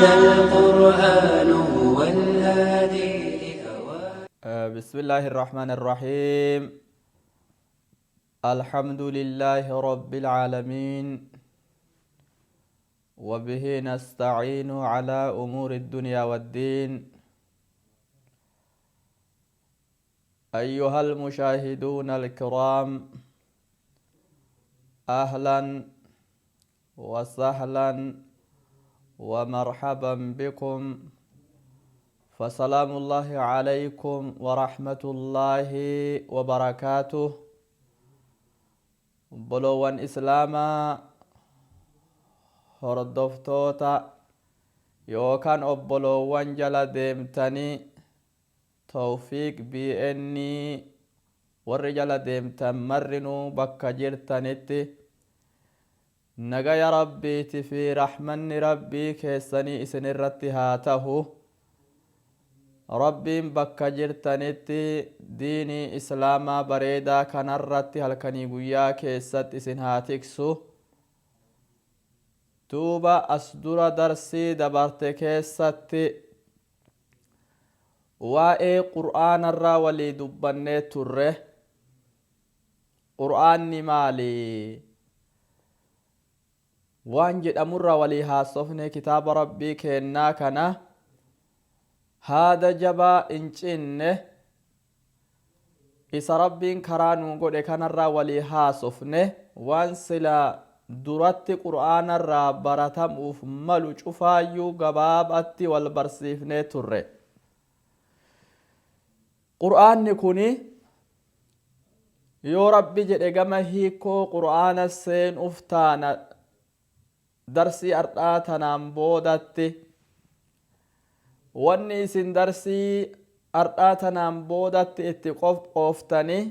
القرآن هو الهادي بسم الله الرحمن الرحيم. الحمد لله رب العالمين، وبه نستعين على أمور الدنيا والدين. أيها المشاهدون الكرام، أهلا وسهلا ومرحبا بكم، فسلام الله عليكم ورحمة الله وبركاته. بلوان إسلاما hordoftoota yookaan obbolowwan jala deemtanii tawfiiq BN warri jala deemtan marrinuu bakka jirtanitti nagaya rabbiiti fi rahmanni rabbii keessanii isin irratti haa tahu. Rabbiin bakka jirtanitti diinii islaamaa bareedaa kanarratti halkanii guyyaa keessatti isin haa tiksu. duuba as dura darsii dabarte keessatti waa'ee qur'aanarraa walii dubbannee turre. qur'aanni maali waan jedhamurra walii haasofne kitaaba rabbii keennaa kana haada jabaa hin cinne isa rabbiin karaa nuu godhe kanarraa walii haasofne waan silaa duratti qur'aanarraa baratamuuf malu cufaayyuu gabaabatti wal barsiifnee turre. qur'aanni kuni yoo rabbi jedhe gama hiikoo qur'aana seenuuf taana darsii ardhaa tanaan boodatti. wanni isin darsii ardhaa tanaan boodatti itti qoftanii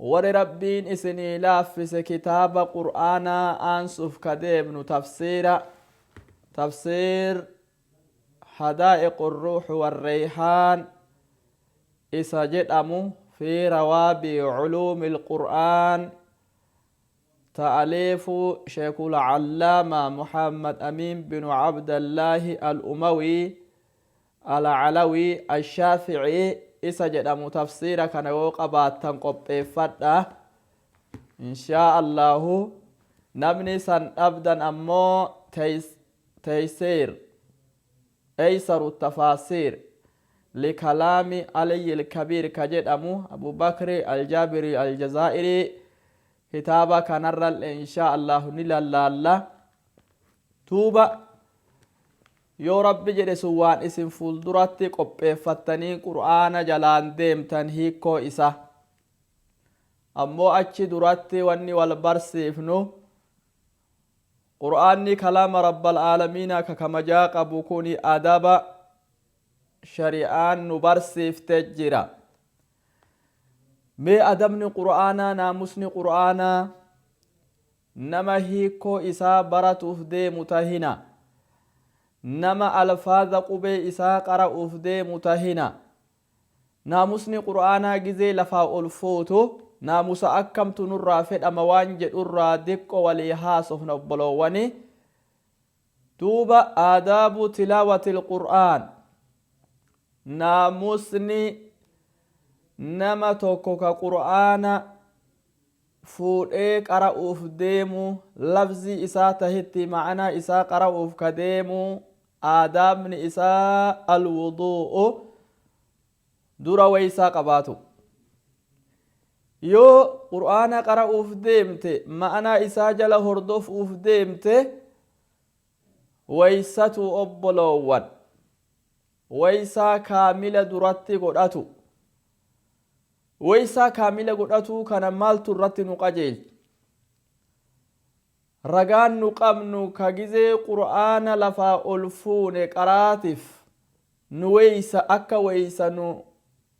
warri rabbiin isinii laaffise kitaaba qur'aanaa aansuuf ka deemnu tafsiir hadaa'iq الruux والريحان isa jedhamu fi rawaabi culuumi القur'aan تأليف شيخ العلامة محمد أمين بن عبد الله الأموي العلوي الشافعي isa jedhamu tafsiira kana yoo qabaattan qopheeffadha inshaa allahu. namni san dhabdan ammoo taysiir aysaru tafaasiir likalaami aliyi ilkabiir ka jedhamu abubakri aljaabiri aljazaa'iri kitaaba kanarralle inshaa allahu ni lallaalla. tuuba yoo rabbi jedhe sun waan isin fuulduratti qopheeffattanii qur'aana jalaan deemtan hiikoo isa. ammoo achi duratti wanni wal barsiifnu qur'aanni kalaama rabbal aalamiina ka kamajaa qabu kun adaba shari'aan nu barsiifte jira. mee adabni qur'aanaa naamusni qur'aanaa nama hiikoo isaa baratuuf deemu tahina, nama alfaaza qubee isaa qara'uuf deemu tahina. naamusni qur'aanaa gizee lafaa ol fuutu naamusa akkamtu nurraa fedhama waan jedhurraa diqqo walii haasofna obboloowwani. duuba aadaabu tilaawati ilqur'aan, naamusni nama tokko ka qur'aana fuudhee qara'uuf deemu lafzii isaa tahitti ma'anaa isaa qara'uuf ka deemu aadaabni isaa alwudu'u dura waysaa qabaatu. yoo qur'aana qara'uuf deemte ma'anaa isaa jala hordofuuf deemte waysatu obboloowwan waysaa kaamila duratti godhatu. waysaa kaamila godhatu kana maaltu irratti nu qajeelcha? ragaan nu qabnu ka gizee qur'aana lafaa ol fuune qaraatiif nu weysa akka weysa nu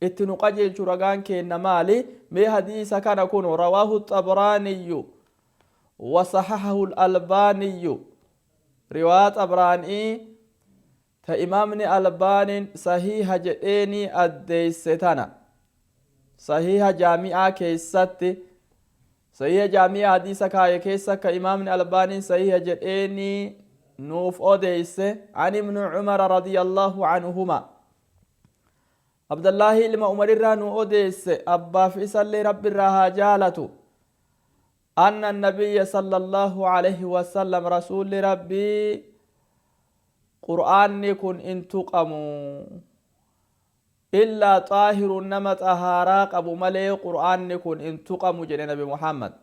itti nu qajeelchu ragaan keenna maali? mee hadiisa kana kun rawaahu xabraaniyyu wasahahahu albaaniyyu riwaa xabraanii ta imaamni albaanin sahiiha jedheeni addeeyse tana sahiiha jaami'aa keessatti sahiiha jaami'aa hadiisa kaaye keessa ka imaamni albaanin sahiiha jedheeni نوف أوديس عن ابن عمر رضي الله عنهما عبد الله لما عمر الرانو أوديس أبا فيصل رب الرها جالته أن النبي صلى الله عليه وسلم رسول ربي قرآن كن إن تقموا إلا طاهر نمت أهاراق أبو ملي قرآن كن إن تقموا جل نبي محمد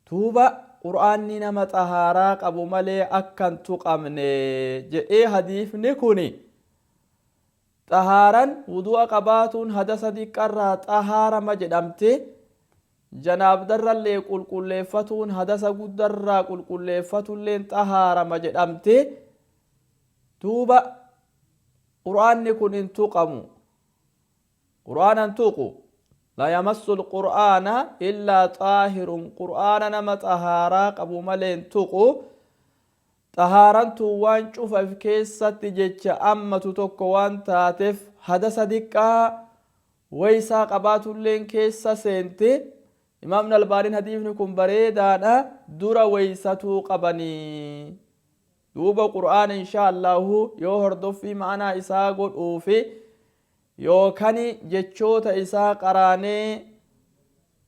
توبة قرآن نمت أهاراق أبو ملي أكن تقمني جئ حديث نكوني طهارا وضوء قباتون هدس ديكرا طهارا مجدمتي جناب در اللي قل فتون هدس قدر قل فتون لين طهارا مجدمتي توبة قرآن كن انتقموا قرآن انتقوا لا يمس القرآن إلا طاهر قرآن نما طهارا قبو ملين تقوا طهارا توان شوف في كيسة جيتش أما تتوكو وان تاتف حدث دكا ويسا قباتو لين كيسة سنتي إمامنا البارين حديث نكون بريدانا دورا ويساتو قبني دوبا قرآن إن شاء الله يو هردف في معنا إساء قد أوفي يو كاني جيتشوت إساء قراني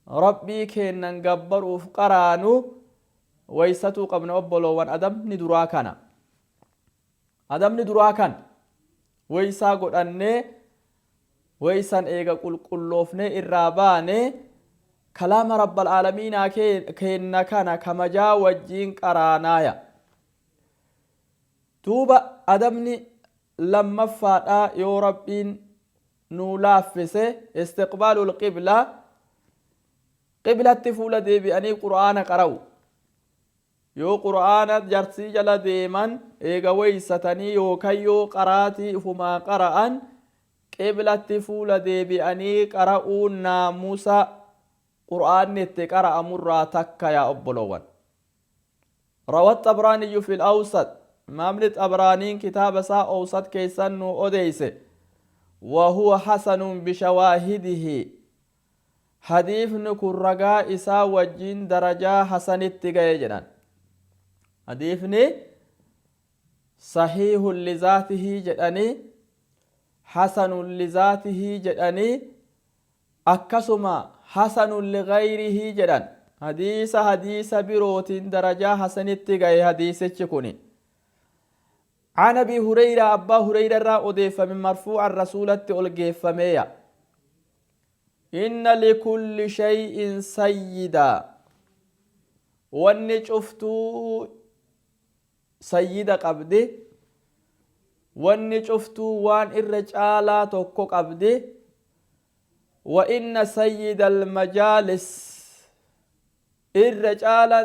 ربي كينا نقبر أوف قرانو ويساتو قبن أبولو وان أدم ندراكنا أدم ندراكن ويسا قد أني ويسان إيغا قلوفني إراباني كلام رب العالمين كينا كان كمجا وجين قرانايا توبا أدمني لما فاتا يو ربين نولافسه استقبال القبلة قبلة تفولة دي بأني قرآن قرأو يو قرآن جرسي جل ديمن إيغا ويستني يو كيو قراتي فما قرأن قبلة تفولة دي بأني قرأو ناموسا قرآن نتقرأ مرة تكا يا أبولوان روى الطبراني في الأوسط مملت أبرانين كتاب سا أوسط كيسن أديس وهو حسن بشواهده حديث نكون رجاء إسا وجين درجة حسن التقايجنا حديث صحيح لذاته جدني حسن لذاته جدني أكسما حسن لغيره جدن حديث بروت درجة حسن التقاي حديث تكوني عن أبي هريرة أبا هريرة را أضيف من مرفوع الرسول التولقيف ميا إن لكل شيء سيدا واني شفتو سيدا قبدي واني شفتو وان الرجالة توكو قبدي وإن سيد المجالس الرجالا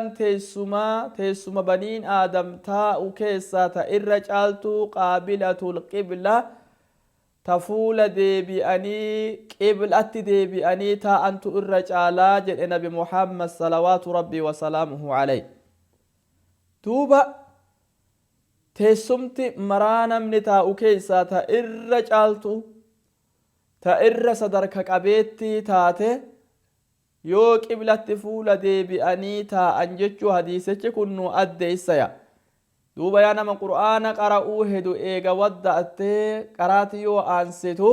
تيسما بنين آدم تاء كيسا الرجالتو قابلة القبلة تفول دي بأني قبلة دي بأني تا أنتو الرجالا جل نبي محمد صلوات ربي وسلامه عليه توبا تيسمت مرانا من تاء كيسا الرجالتو صدرك قبيتي تاتي yoo qiblatti fuula deebi'anii taa'an jechuu hadiisichi kun nu addeessaya duuba yaa nama qur'aana qara'uu hedu eega wadda'attee qaraati yoo aansitu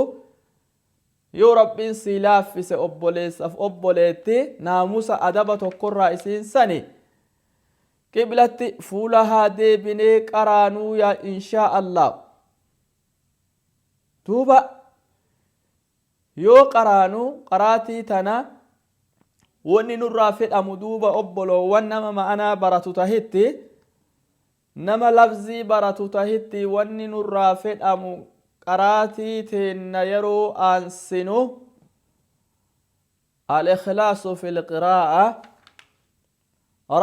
yoo rabbiin sii laaffise obboleessaaf obboleetti naamusa adaba tokkorraa isiin sani qiblatti fuula haa deebinee qaraanuu yaa inshaa allah duuba yoo qaraanuu qaraatii tana wanni nurraa fedhamu duuba obboloowwan nama ma'anaa baratu tahitti nama lafzii baratu tahitti wanni nurraa fedhamu qaraatii teenna yeroo aansinu al-ikhlaasu fil qiraa'a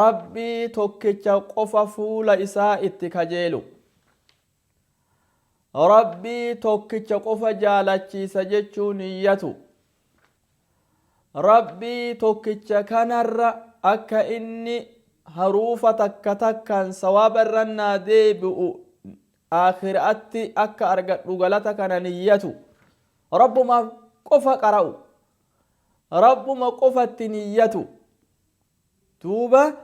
rabbii tokkicha qofa fuula isaa itti kajeelu rabbii tokkicha qofa jaalachiisa jechuu niyyatu rabbii tokkicha kanarra akka inni haruufa takka takkaan sawaaba irrannaa deebi'u aakhiraatti akka argadhu galata kana niyyatu rabbumaaf qofa qara'u rabbuma qofatti niyyatu duuba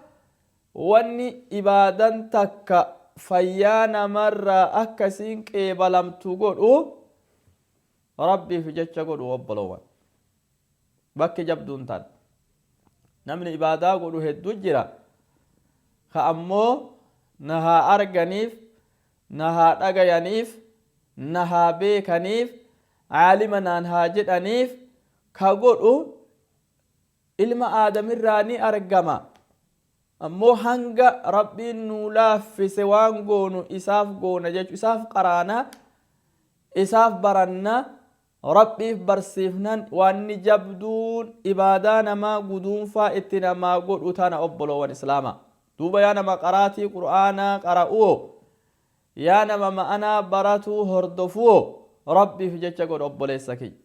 wanni ibaadan takka fayyaa namarraa akkasiin qeebalamtu godhu rabbiif jecha godhu obboloowwan bakki jabduun tan namni ibaadaa godhu hedduu jira ka ammoo na haa arganiif na haa dhagayaniif na haa beekaniif caalima naan haa jedhaniif ka godhu ilma aadamirraa ni argama ammoo hanga rabbiin nuu laaffise waan goonu isaaf goona jechu isaaf qaraana isaaf baranna rabbiif barsiifnan waanni jabduun ibaadaa namaa guduunfaa itti namaa godhu tana obboloowwan islaama duuba yaa nama qaraatii qur'aanaa qara'uo yaa nama ma'anaa baratuu hordofuo rabbiif jecha godhu obboleessa kiyya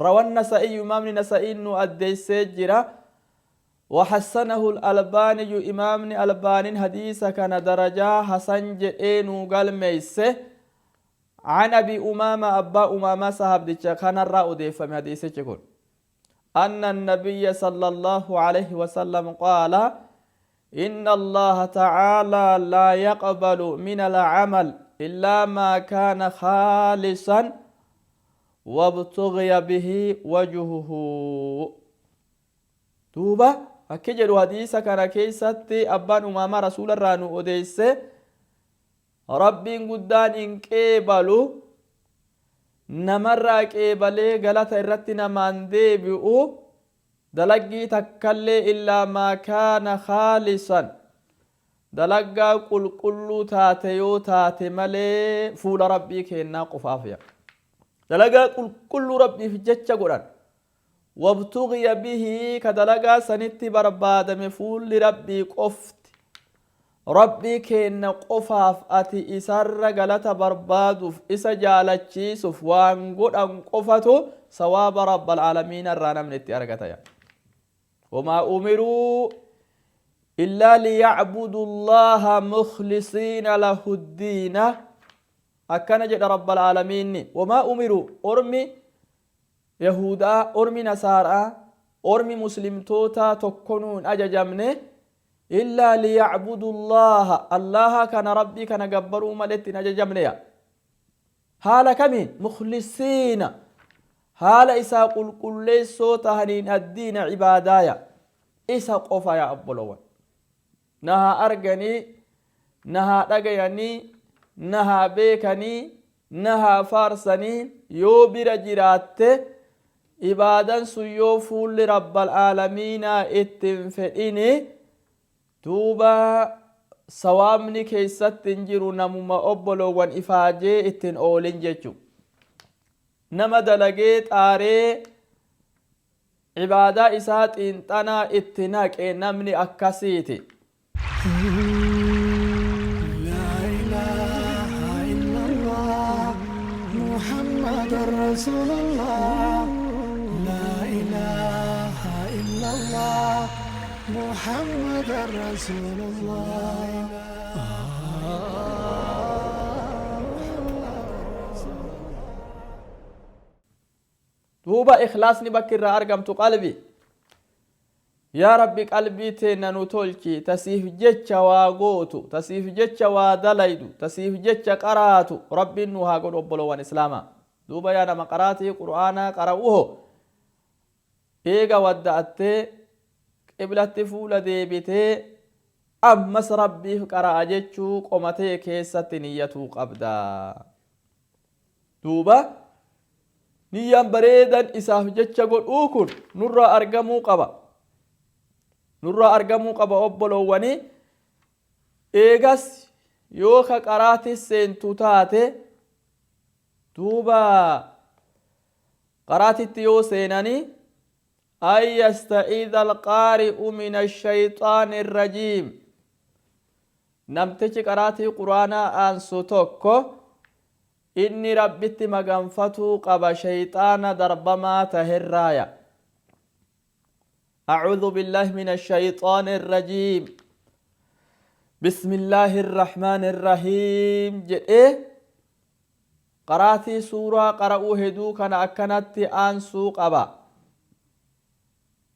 روى النسائي إمام النسائي إنه أدي سجرة وحسنه الألباني إمام الألباني حديث كان درجة حسن جئين قال ميسه عن أبي أمامة أبا أمامة صاحب ديشا كان الرأو ديفا من حديث يقول أن النبي صلى الله عليه وسلم قال إن الله تعالى لا يقبل من العمل إلا ما كان خالصا وابتغي به وجهه دوبا أكجر حديث كان كيستي أبان أمام رسول الرانو أديس ربي قدان إن كيبالو نمر كيبالي غلط الرتنا من ديبئو دلقي تكالي إلا ما كان خالصا دلقا قل تاتيو تاتي ملي فول ربي كينا قفافيا دلقا كل ربي في جتش قرآن وابتغي به كدلقا سنتي برباد مفول لربي قفت ربي كين قفاف أتي إسر غلط بربادوف إسا جالتشيسوف وانقود أن قفتو سواب رب العالمين الرانا من التأرقة وما أمروا إلا ليعبدوا الله مخلصين له الدين أكنا جد رب العالمين وما أمروا أرمي يهودا أرمي نصارى أرمي مسلم توتا تكونون أججمني إلا ليعبدوا الله كان ربي كان جبروا ملتين أججمني حالا كمين مخلصين حالا إسا قل كل صوتا هنين الدين عبادايا إسا قفا يا أبولوان نها أرغني نها رغياني نها بيكني نها فارسني يو بira jiraatte ibaadan sun yoo fuulli rabbal aalamiinaa ittin fedhini duuba sawaabni keessatti hin jiru namuma obboloowwan ifaajee ittin oolin jechu nama dalagee xaaree ibaadaa isaa xiinxanaa itti naqe namni akkasiiti رسول الله لا إله إلا الله محمد رسول الله دوبا إخلاصني بكر أرقمت قلبي يا ربي قلبي تنانو تولكي تسيف جتشا واغوتو تسيف جتشا ودليدو تسيف جتشا قراتو ربي نوها قد أبلوان إسلاما دوبا يا نما قراتي قرآنا قرأوه إيغا ودأتي قبلتي فولا ديبتي أمس ربي قرأ جتشو قمتي كيسة نيتو قبدا دوبا نيان بريدا إساف جتشا قد أوكن نرى أرقمو قبا نرى أرقمو قبا أبلواني إيغاس يوكا قراتي سينتو تاتي دوبا قرات التيو سيناني أن يستعيذ القارئ من الشيطان الرجيم نمتج قراتي قرانا أنسو توكو إني ربتي مغنفتو قبا شيطان دربما تهرايا أعوذ بالله من الشيطان الرجيم بسم الله الرحمن الرحيم جئ قراتي سورة قرأوا هدو كان أكنت آنسو قبا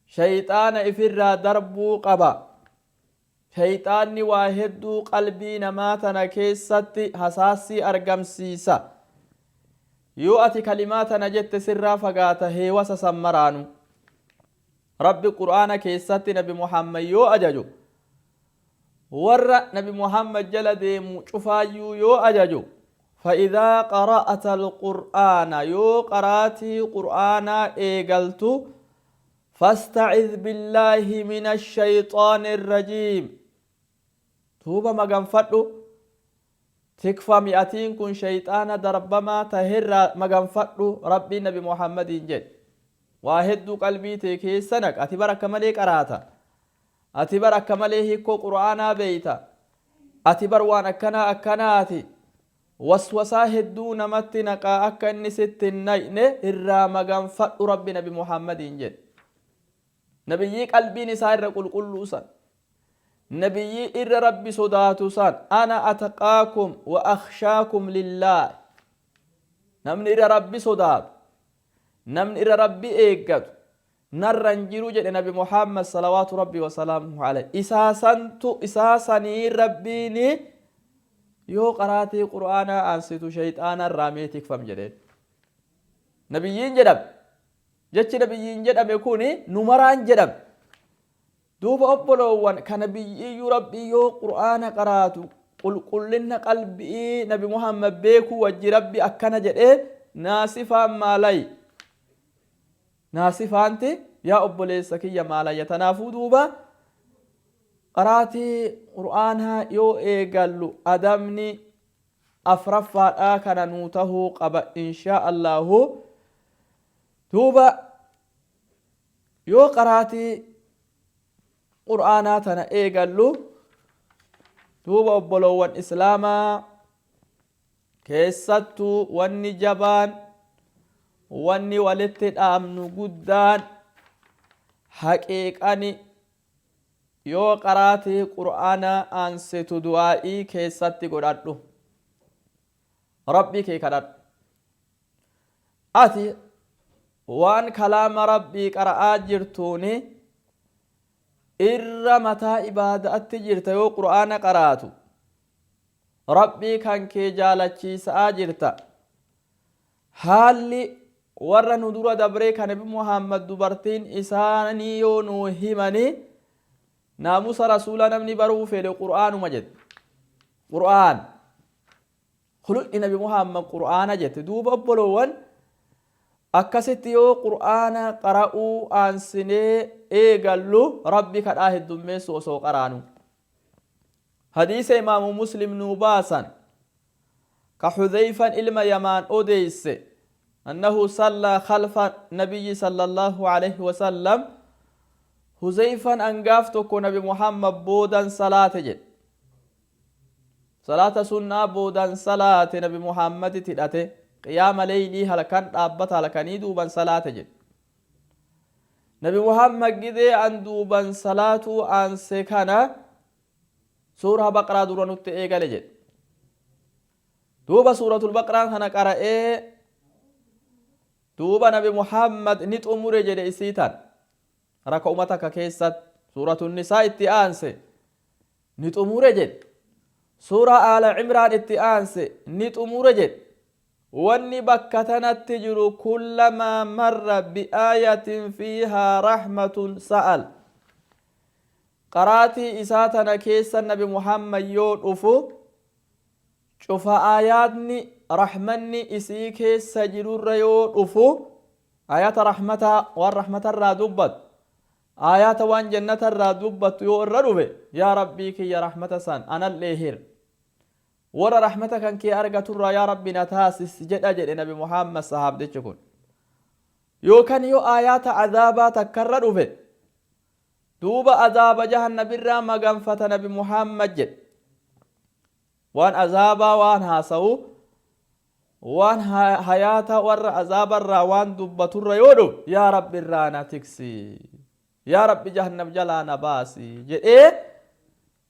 شيطان إفر دربو قبا shayxaanni waa hedduu qalbii namaa tana keessatti hasaasii argamsiisa yoo ati kalimaa tana jette sirraa fagaata heewasa sammaraanu rabbi qur'aana keessatti nabi muhammad yoo ajaju warra nabi muhammad jala deemu cufaayyuu yoo ajaju فإذا قرأت القرآن يو قراتي قرآنا إيقلت فاستعذ بالله من الشيطان الرجيم توبة مغنفتو تكفى مئتين كن شيطان دربما تهر مغنفتو ربي نبي محمد جد واحد قلبي تكي سنك أتبرك مليك أراتا أتبرك مليه قرآنا بيتا أتبر وان أكناتي waswasaa hedduu namatti naqaa akka inni sitti hin naqne irraa maganfadhu rabbi nabi muhammadiin jedhe nabiyyii qalbiin isaa irra qulqulluu san nabiyyii irra rabbi sodaatu san ana ataqaakum wa akhshaakum lillaah namni irra rabbi sodaatu namni irra rabbi eeggatu narran jiru jedhe nabi muhammad salawaatu rabbi wasalaamuhu alayhi isaa sanii rabbiini yoo qaraatii qur'aanaa aansitu shayxaana irraa mee tikfam jedheen nabiyyiin jedhame jechi nabiyyiin jedhame kun numaraan jedhame duuba obboloowwan ka nabiyyiyyuu rabbii yoo qur'aana qaraatu qulqullina qalbii nabi muhammad beekuu wajji rabbi akkana jedhee naasifaan maalay naasifaanti yaa obboleessa kiyya maalayya tanaafuu duuba qaraatii qur'aanaa yoo eegallu adabni afraffaadhaa kana nuu tahuu qaba inshaa allahu duuba yoo qaraatii qur'aanaa tana eegallu duuba obboloowwan islaamaa keessattuu wanni jabaan wanni walitti dhaamnu guddaan haqiiqani yoo qaraatii qur'aana aansitu du'aa'ii keessatti godhadhu rabbii kee kadhadhu ati waan kalaama rabbii qara'aa jirtuuni irra mataa ibaadaatti jirta yoo qur'aana qaraatu rabbii kan kee jaalachiisaa jirta haalli warra nu dura dabree kan nabi muhammad dubartiin isaanii yoo nuu himanii naamusa rasuula namni baruu fedhe qur'aanuma jette qur'aan khuluqni nabi muhammad qur'aana jette duuba obboloowwan akkasitti yoo qur'aana qara'uu aansinee eegallu rabbi kadhaa heddummeessu osoo qaraanu hadiisa imaamu muslim nuu baasan ka xudhayfan ilma yamaan odeyse annahu sallaa khalfa nabiyyi sallallahu alayhi wasallam huzeyfan angaaf tokko nabi muhammad boodan salaate jedhe salaata sunnaa boodan salaate nabi muhammadit hidhate qiyaama leeylii halkan dhaabbata halkanii duuban salaate jedhe nabi muhammad gidee an duuban salaatuu aanse kana suura baqraa dura nutti eegale jedhe duuba suuratul baqraa kana qara'ee duuba nabi muhammad ni xumure jedhe isiitan raka umata ka keessat suuratu nisaa itti aanse ni xumure jedhe suura aala cimraan itti aanse ni xumure jedhe wanni bakka tanatti jiru kullamaa marra biaayatin fiihaa rahmatun sa'al qaraatii isaa tana keessa nabi muhammad yoo dhufu cufa aayaatni rahmanni isii keessa jirurra yoo dhufu aayata rahmataa waan rahmatarraa dubbatu ayata waan jannata irraa dubbattu yoo irra dhufe yaa rabbii kiyya rahmata san anallee hir warra rahmata kan kee argaturraa yaa rabbi na taasis jedha jedhe nabi muhammad sahaabdichi kun yookaan yoo ayata azaabaa takkarra dhufe duuba azaaba jahannabirraa maganfata nabi muhammad jedhe waan azaabaa waan haasa'u waan hayaata warra azaabarraa waan dubbaturra yoo dhufe yaa rabbi irraa na tiksi yaa rabbi jahannam jalaa na baasi jedhee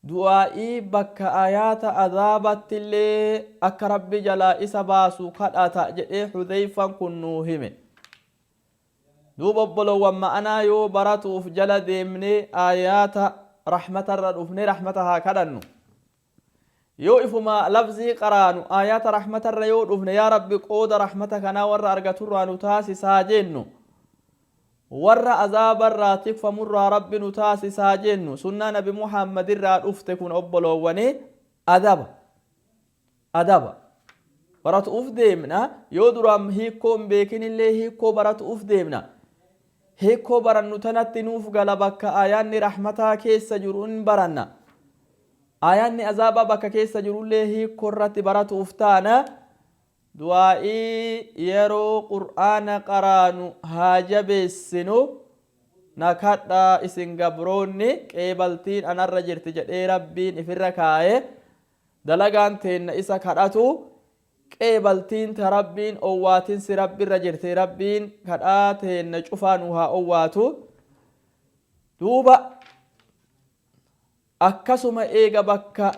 du'aa'ii bakka ayaata azaabatti illee akka rabbi jalaa isa baasu kadhata jedhee hudhayfan kun nuu hime duuba obbolowwan ma'anaa yoo baratuuf jala deemnee ayaata رحمة الردفني رحمتها كدنو يو إفما لفظي قرانو آيات رحمة الريو دفني يا رب قود رحمتك أنا ور أرغتر نتاسي ساجنو ور عذاب الراتق فمر رب نتاسي ساجنو سنة نبي محمد الراد أفتكون أبلو وني أدب برات أف ديمنا يودرام هيكم بيكين اللي هيكو برات أف ديمنا هيكو بران نتنت نوف غلبك آيان رحمتا كيس جرون برنا آيان عذابا بك كيس جرون اللي هيكو رت برات أفتانا دوائي يرو قرآن قرانو هاجب السنو نكاتا اسن قبروني قيبلتين أنا الرجرت جدي ربين افركاي دلقان تين إسا كراتو قيبلتين تربين أواتين سربين رجرت ربين كراتين نجفانوها أواتو دوبا أكسما إيغا بكا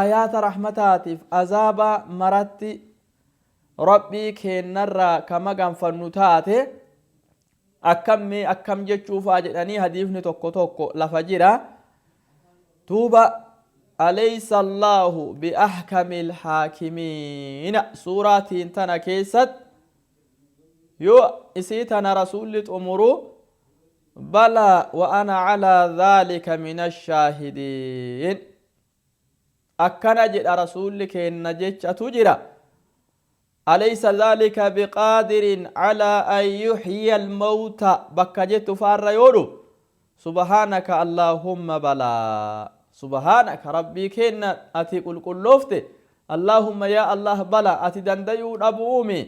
آيات رحمتاتف عذابا مرتي ربي كينرا كما غنفنو تاتي أكم جتشوفا جداني حديثني توكو توكو لفجرا دوبا أليس الله بأحكم الحاكمين سورة تنا كيست يو إسيتنا رسول أمرو بلى وأنا على ذلك من الشاهدين أكنا جد رسولك إن جتش تجرى أليس ذلك بقادر على أن يحيي الموتى بكجت فار يورو سبحانك اللهم بلى سبحانك ربي كنا أتي قل لفت اللهم يا الله بلى أتي دنديو أبومي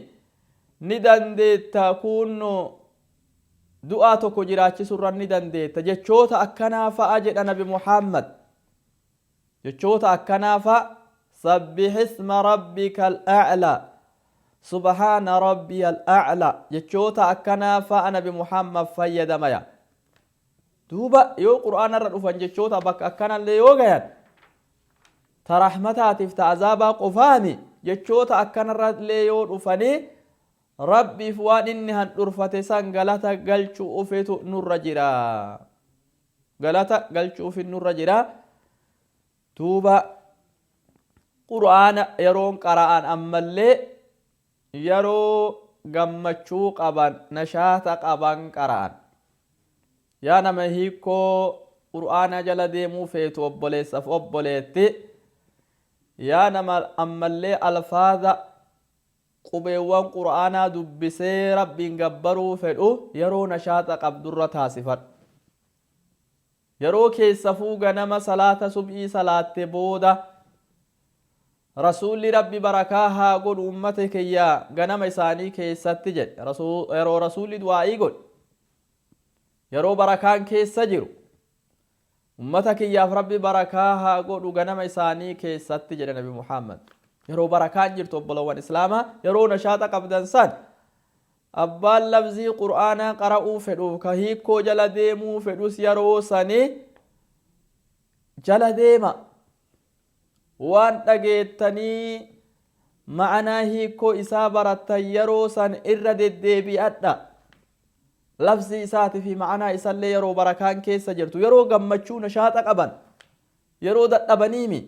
ندندي تكون دعاتك جراتي سرا ندندي تجتشوت أكنا فأجد نبي محمد جتشوت أكنا فسبح اسم ربك الأعلى سبحان ربي الأعلى جتشوتا أكنا فأنا بمحمد فيدا ميا دوبا يو قرآن الرفان جتشوتا بك أكنا اللي يوغيان ترحمتا تفتعذابا قفاني جتشوتا أكنا اللي يوغفاني ربي فوان إنها نرفتي سان غلطة قلچو أفتو نور جرا غلطة قلچو أفت نور جرا دوبا قرآن يرون قرآن أما اللي yeroo gammachuu qaban nashaata qaban qara'an yaa nama hiikoo qur'aana jala deemuu feetu obboleessaaf obboleetti yaa nama ammallee alfaaza qubeewwan qur'aanaa dubbisee rabbiin gabbaruu fedhu yeroo nashaata qabdurra taasifadhu yeroo keessafuu ganama salaata sub'ii salaatte booda رسول ربي بركاها قل أمتك يا غنم إساني كيس ستجد يرو رسول دعائي قل يرو بركان كيس سجرو أمتك يا ربي بركاها قل غنم إساني كيس ستجد نبي محمد يرو بركان جرتو بلوان إسلاما يرو نشاط قبدا سان أبال لفظي قرآن قرأوا فدو كهيكو جل ديمو فدوس يرو ساني جل ديما waan dhageettanii ma'anaa hiikoo isaa barattan yeroo san irra deddeebi'adha lafzi isaati fi ma'anaa isallee yeroo barakaan keessa jirtu yeroo gammachuu nashaaxa qaban yeroo dadhabaniimi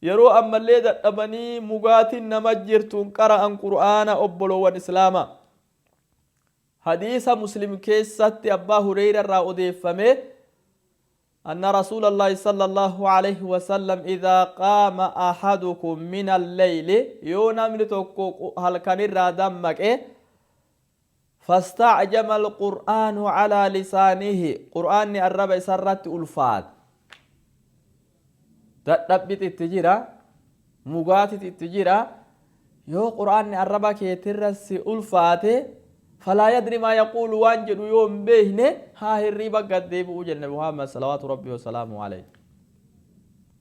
yeroo ammallee dadhabanii mugaatiin nama jirtuun qara'an qur'aana obboloowwan islaama hadiisa muslim keessatti abbaa hureyra irraa odeeffame أن رسول الله صلى الله عليه وسلم إذا قام أحدكم من الليل يونم لتوكو هل كان الرادمك فاستعجم القرآن على لسانه قرآن الربع سرت ألفات تتبت التجيرة مغات التجيرة يو قرآن الربع كيترس ألفاته فلا يدري ما يقول وانجد يوم بيهنه ها الريبا قد ديبو جنة محمد صلوات ربي وسلامه عليه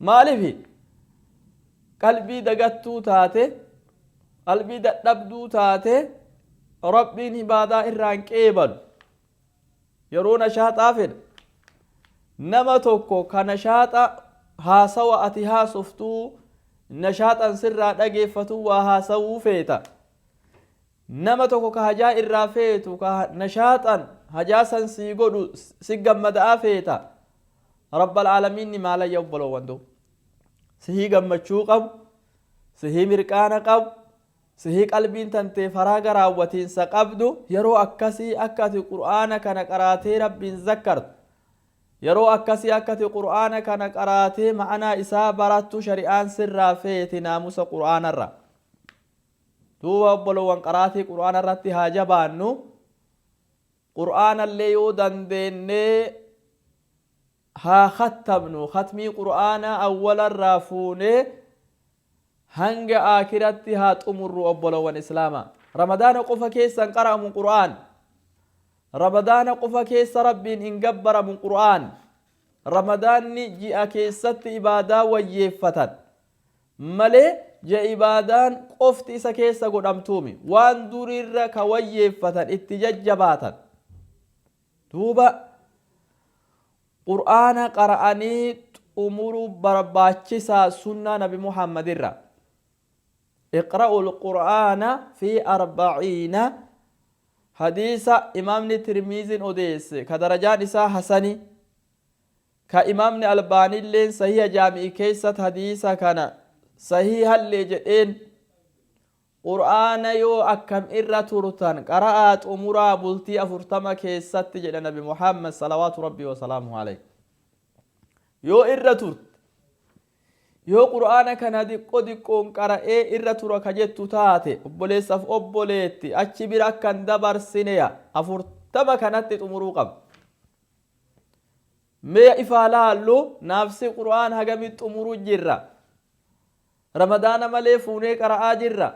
مالفي قلبي دقتو تاتي قلبي دقبدو تاتي ربي نبادا إران كيبل يرون شاطا فين نما توكو كنشاطا ها سوا أتها صفتو نشاطا سرا دقفتو وها سو فيتا nama tokko ka hajaa irraa feetu ka nashaaxan hajaa san sii godhu si gammadaa feeta رب العالمين ما لا يقبل وندو سهي قمتشو قب سهي مرقانا قب سهي قلبين تنتي فراغ راوتين سقبدو يرو أكسي أكتي قرآن كان قراتي رب ذكرت يرو أكسي أكتي قرآن كان قراتي معنا إسابرات شريان سر فيتي ناموس قرآن الرّ دوبا بلو وان قراتي قرآن الرّ هاجبانو قرآن اللي يودن ديني ها ختمنو ختمي قرآن أول الرافوني هنگ آخرتي ها تمر أبولو وان إسلاما رمضان قفا كيسا قرأ من قرآن رمضان قفا كيسا ربين انقبر من قرآن رمضان جاء كيسات إبادة ويفتن ملي جاء إبادان قفت إسا كيسا قدامتومي وان دورير كويفتن اتججباتا دوبا قرآن قرآني أمور برباتشسا سنة نبي محمد الرّ اقرأوا القرآن في 40 حديث إمام الترمذي أوديس كدرجان إسا حسني كإمام الألباني اللين صحيح جامع كيسة حديث كان صحيح اللي جئين قرآن يو أكم إرّا تورتان قرأت أمورا بلتي أفرتما كيسة جئ نبي محمد صلوات ربي وسلامه عليه يو إرّا تورت yoo qur'aana kana diqqoon qara'ee irra tura kajettu taate obboleessaaf obboleetti achi bira akkan dabarsineya 40 kanatti xumuruu qaba mee ifaa laallu naafsi qur'aan hagami xumuruu jirra ramadaana malee fuunee qara'aa jirra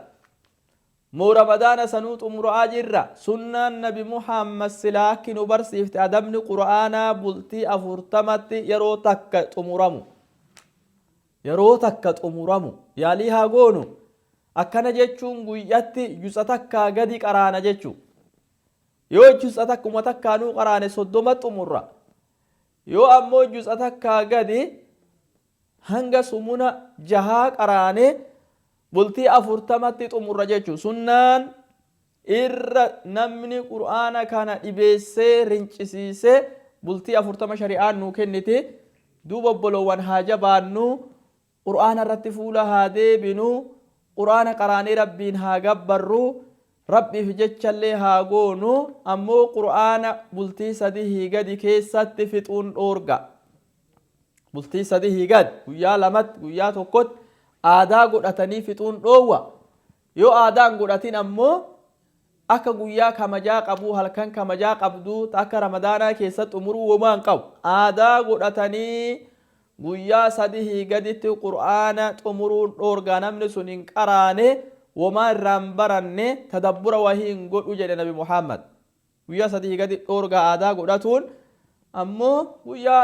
moo ramadaana sanuu xumuraa jirra sunnaan nabi muhammad silaa akki nu barsiifte adabni qur'aanaa bultii 40tti yeroo takka xumuramu yeroo takka xumuramu yaalii haa goonu akkana jechuun guyyatti jusa takkaa gadi qaraana jechuu yoo jusa takkuma takkaanuu qaraane 30 xumurra yoo ammoo jusa takkaa gadi hanga sumuna 6 qaraane bultii 40tti xumurra jechuu sunnaan irra namni qur'aana kana dhibeessee rincisiisee bultii 40 shari'aan nuu kennite duuba obboloowwan haa jabaannu قرآن الرتفولة هادي بنو قرآن قراني ربين ها قبرو ربي في جتش اللي ها قونو أمو قرآن بلتي سديه قد كيسات فتون أورغا بلتي سديه قد ويا لمت ويا توقت آدا قرأتني فتون أوه يو آدان قرأتين أمو أكا قويا كمجا قبو هلكن كمجا قبدو تاكا رمضانا كيسات أمرو ومان قو آدا قرأتني guyyaa sadii gaditti qur'aana xumuruun dhoorgaa namni sun hin qaraane wamaa irraan baranne tadabbura wahii hin godhu jedhe nabi muhammad guyyaa sadii gadi dhoorgaa aadaa godhatuun ammoo guyyaa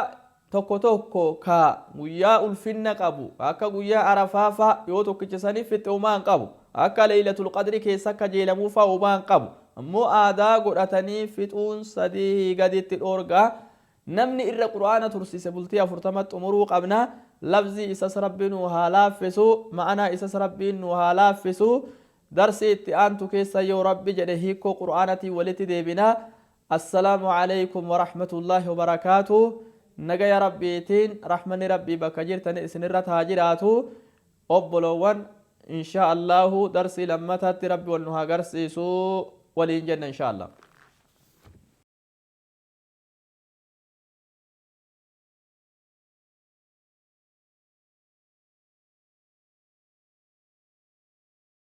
tokko tokko ka guyyaa ulfinna qabu akka guyyaa arafaafa yoo tokkichisaniif fitte umaa hin qabu akka leeylatul qadri keessa akka jeelamuufa umaa hin qabu ammoo aadaa godhatanii fixuun sadii gaditti dhoorgaa namni irra qur'aana tursiise bultii 40 xumuruu qabna lafzi isas rabbiin nu haa laaffisu ma'anaa isas rabbiin nu haa laaffisu darsi itti aantu keessa yoo rabbi jedhe hiikoo qur'aanatii walitti deebina assalaamu alaykum warahmatullaahi wabarakaatuh nagaya rabbiitiin rahmanni rabbii bakka jirtan isinirra haa jiraatu obboloowwan insha allahu darsi lammatatti rabbi wal nu haa garsiisu waliin jenna insha allah